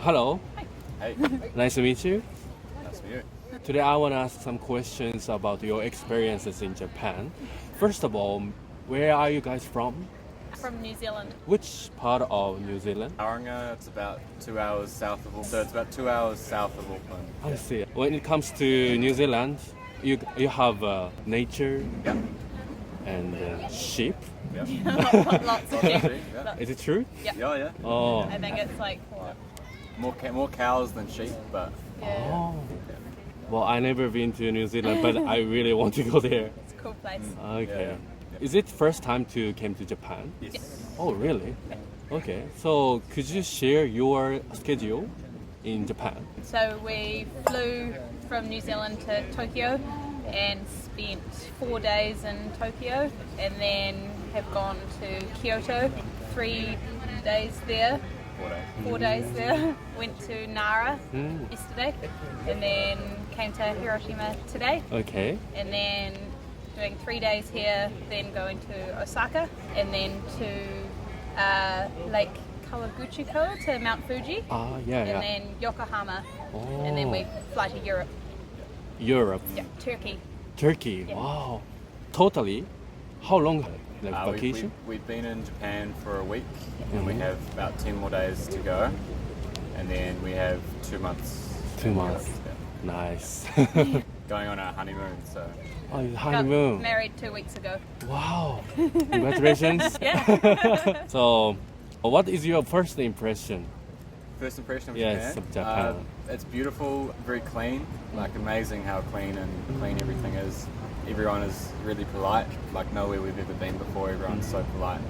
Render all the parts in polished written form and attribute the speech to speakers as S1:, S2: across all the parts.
S1: Hello,
S2: Hey,
S1: nice to meet you.
S2: nice to meet you.
S1: Today I want to ask some questions about your experiences in Japan. First of all, where are you guys from?
S3: From New Zealand.
S1: Which part of New Zealand?
S2: Tauranga, it's about 2 hours south of Auckland. So it's about 2 hours south of Auckland.
S1: I see. When it comes to New Zealand, you have nature
S2: Yeah.
S1: and sheep.
S2: Yeah.
S3: Lots of sheep.
S2: Yeah.
S1: Is it true?
S3: Yeah.
S2: Yeah.
S1: Oh.
S3: I think it's like what?
S2: More cows than sheep, but
S3: Yeah.
S1: Oh. Well, I never been to New Zealand, but I really want to go there.
S3: It's a cool place.
S1: Okay.
S2: Yeah.
S1: Is it first time to came to Japan?
S2: yes.
S1: Oh, really? Okay. So, could you share your schedule in Japan?
S3: So we flew from New Zealand to Tokyo and spent 4 days in Tokyo, and then have gone to Kyoto, 3 days there.
S2: 4 days.
S3: 4 days there. Went to Nara yesterday, and then came to Hiroshima today,
S1: Okay.
S3: and then doing 3 days here, then going to Osaka, and then to Lake Kawaguchiko to Mount Fuji,
S1: Yeah.
S3: and then Yokohama,
S1: Oh.
S3: and then we fly to Europe.
S1: Europe.
S3: Yeah, Turkey.
S1: Turkey.
S3: Yeah.
S1: Wow. Totally. How long? Like
S2: We-
S1: vacation?
S2: We've been in Japan for a week, and we
S1: Mhm.
S2: have about 10 more days to go. And then we have 2 months.
S1: 2 months.
S2: Yeah.
S1: Nice.
S2: Going on our honeymoon, so
S1: Oh,
S3: Got
S1: honeymoon.
S3: married 2 weeks ago.
S1: Wow. Congratulations.
S3: Yeah.
S1: So, what is your first impression?
S2: first impression of
S1: Yes,
S2: Japan.
S1: of Japan.
S2: It's beautiful, very clean. Like amazing how clean everything is. Everyone is really polite. Like nowhere we've ever been before. Everyone's so polite.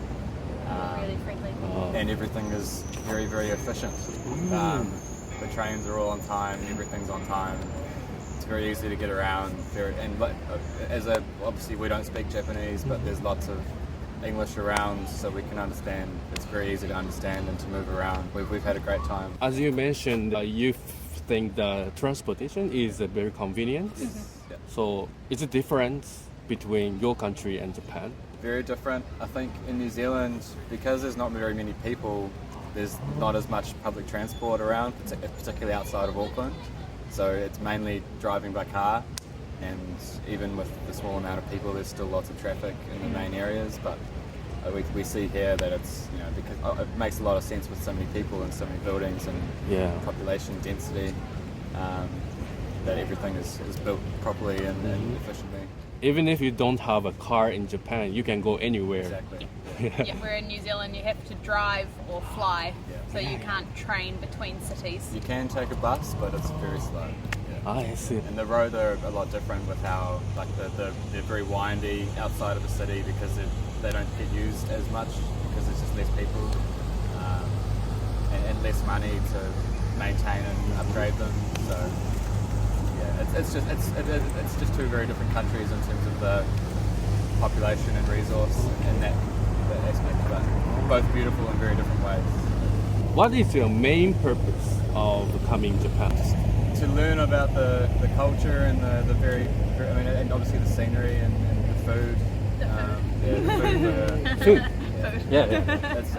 S3: Really friendly.
S1: Oh.
S2: And everything is very, very efficient. The trains are all on time. Everything's on time. It's very easy to get around. Obviously we don't speak Japanese, but there's lots of English around, so we can understand. It's very easy to understand and to move around. We've had a great time.
S1: As you mentioned, you think the transportation is very convenient.
S2: Yeah.
S1: So, is it different between your country and Japan?
S2: Very different. I think in New Zealand, because there's not very many people, there's not as much public transport around, particularly outside of Auckland. So it's mainly driving by car, and even with the small amount of people, there's still lots of traffic in the main areas. But we see here that it's, because it makes a lot of sense with so many people and so many buildings and
S1: Yeah.
S2: population density, that everything is built properly and efficiently.
S1: Even if you don't have a car in Japan, you can go anywhere.
S2: Exactly.
S3: Yeah, where in New Zealand you have to drive or fly,
S2: Yeah.
S3: so you can't train between cities.
S2: You can take a bus, but it's very slow. Yeah.
S1: I see.
S2: And the roads are a lot different with how, like, they're very windy outside of the city because they don't get used as much because there's just less people and less money to maintain and upgrade them. So yeah, it's just two very different countries in terms of the population and resource and that aspect of it. Both beautiful in very different ways.
S1: What is your main purpose of coming to Japan?
S2: To learn about the culture and the and obviously the scenery and the food. The food.
S1: Food. Yeah.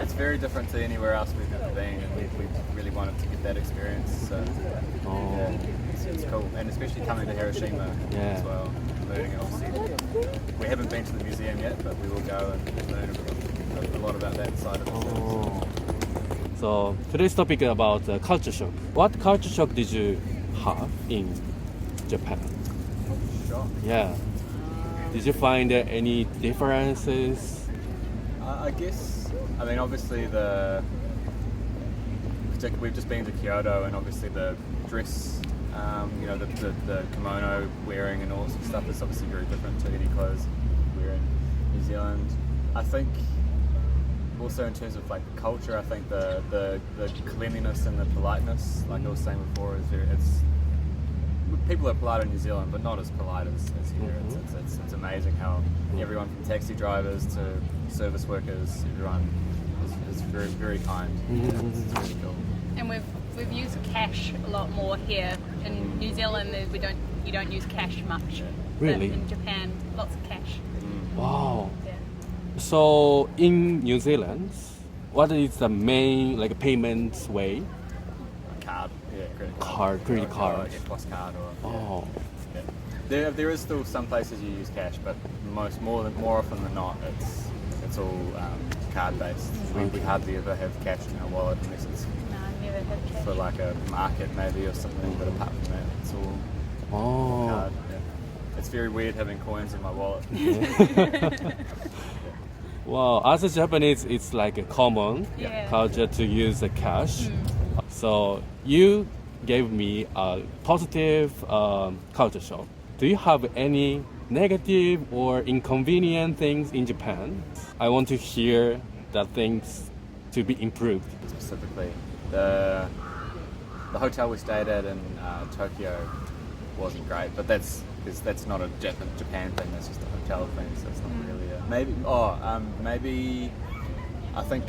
S2: It's very different to anywhere else we've ever been, and we really wanted to get that experience. So it's cool, and especially coming to Hiroshima as well, learning obviously. We haven't been to the museum yet, but we will go and learn a lot about that side of it.
S1: So today's topic is about culture shock. What culture shock did you have in Japan?
S2: Sure.
S1: Yeah. Did you find any differences?
S2: I guess, obviously we've just been to Kyoto, and obviously the dress, the kimono wearing and all sorts of stuff is obviously very different to any clothes we wear in New Zealand. I think also in terms of like culture, I think the cleanliness and the politeness, like I was saying before, people are polite in New Zealand, but not as polite as here. It's amazing how everyone from taxi drivers to service workers, everyone is very, very kind. It's really cool.
S3: And we've used cash a lot more here. In New Zealand, you don't use cash much.
S1: Really?
S3: But in Japan, lots of cash.
S1: Wow.
S3: Yeah.
S1: So in New Zealand, what is the main payment way? credit card.
S2: Or, yeah, plus card or.
S1: Oh,
S2: Yeah. There is still some places you use cash, but more often than not, it's all card based. We hardly ever have cash in our wallet unless it's
S3: No, I never had cash.
S2: for like a market maybe or something. But apart from that, it's all
S1: oh.
S2: card. Yeah. It's very weird having coins in my wallet.
S1: Well, as a Japanese, it's like a common
S3: Yeah.
S1: culture to use the cash. So you gave me a positive culture shock. Do you have any negative or inconvenient things in Japan? I want to hear the things to be improved.
S2: Specifically, the hotel we stayed at in Tokyo wasn't great, but that's not a Japan thing. That's just a hotel thing, so it's not really a maybe. Maybe I think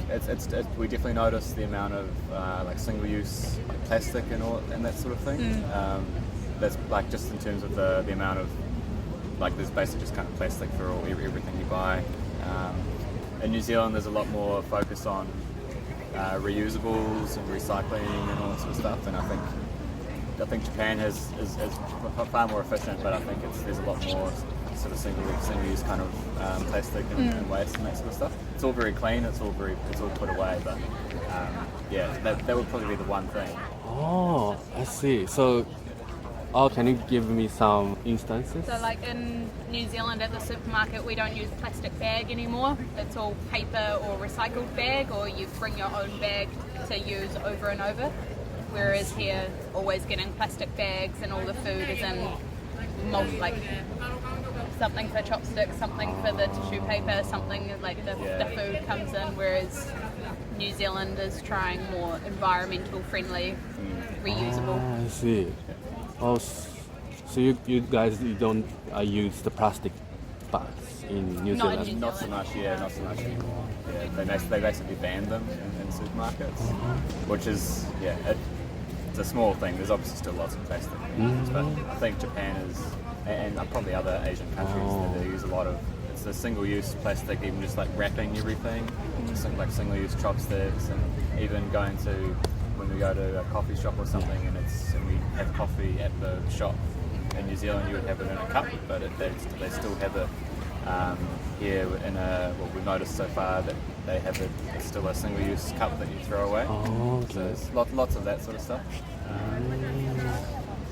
S2: we definitely noticed the amount of like single-use plastic and that sort of thing. That's like just in terms of the amount of like there's basically just kind of plastic for everything you buy. In New Zealand, there's a lot more focus on reusables and recycling and all that sort of stuff, and I think Japan is far more efficient, but I think there's a lot more sort of single-use kind of plastic and waste and that sort of stuff. It's all very clean. It's all put away, but yeah, that would probably be the one thing.
S1: Oh, I see. So, can you give me some instances?
S3: So like in New Zealand at the supermarket we don't use plastic bag anymore. It's all paper or recycled bag, or you bring your own bag to use over and over. Whereas here, always getting plastic bags and all the food is in like something for chopsticks, something for the tissue paper, something like the food comes in. Whereas New Zealand is trying more environmental friendly, reusable.
S1: I see. Oh, so you guys don't use the plastic bags in New
S3: Not in
S1: Zealand?
S2: Not so much anymore. Yeah, they basically banned them in supermarkets, which is it's a small thing. There's obviously still lots of plastic, but I think Japan is, and probably other Asian countries, they use a lot of it's a single-use plastic, even just like wrapping everything, just like single-use chopsticks, and even going to when we go to a coffee shop or something, and we have coffee at the shop. In New Zealand, you would have it in a cup, but they still have it here in what we've noticed so far that they have it's still a single-use cup that you throw away.
S1: Oh, okay.
S2: So there's lots of that sort of stuff.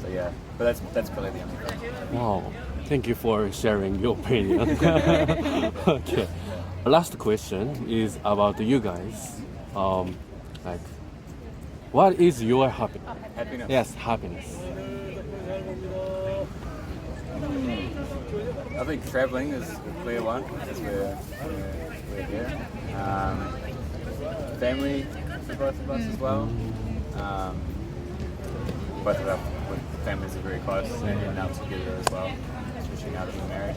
S2: So yeah, but that's probably the only thing.
S1: Wow. Thank you for sharing your opinion. Okay. Last question is about you guys. Like, what is your happiness?
S2: Happiness.
S1: Yes, happiness.
S2: I think travelling is a clear one, because we're here. Family for both of us as well. Both of our families are very close and now together as well, especially now that we're married.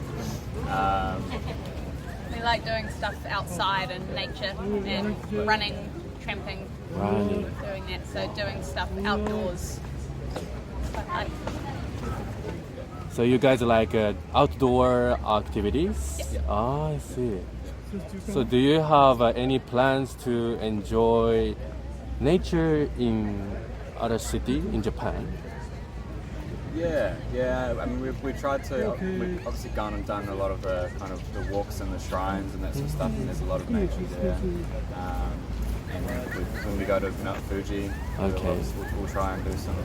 S3: We like doing stuff outside in nature and running, tramping,
S1: Running.
S3: doing that. So doing stuff outdoors. Quite like.
S1: So you guys like outdoor activities?
S3: Yeah.
S1: Ah, I see. So do you have any plans to enjoy nature in other city in Japan?
S2: Yeah. I mean, we've tried to. We've obviously gone and done a lot of the kind of the walks and the shrines and that sort of stuff, and there's a lot of nature there. And when we go to Mount Fuji, we'll try and do some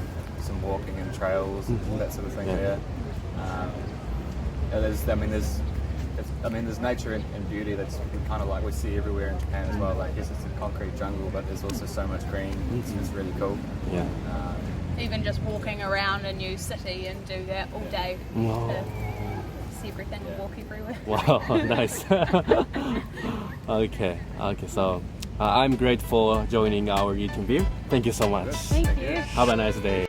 S2: walking and trails and that sort of thing there. There's nature and beauty that's kind of like we see everywhere in Japan as well. Like, yes, it's a concrete jungle, but there's also so much green. It's really cool.
S1: Yeah.
S3: Even just walking around a new city and do that all day.
S1: Wow.
S3: To see everything and walk everywhere.
S1: Wow, nice. Okay. So I'm grateful for joining our interview. Thank you so much.
S3: Thank you.
S1: Have a nice day.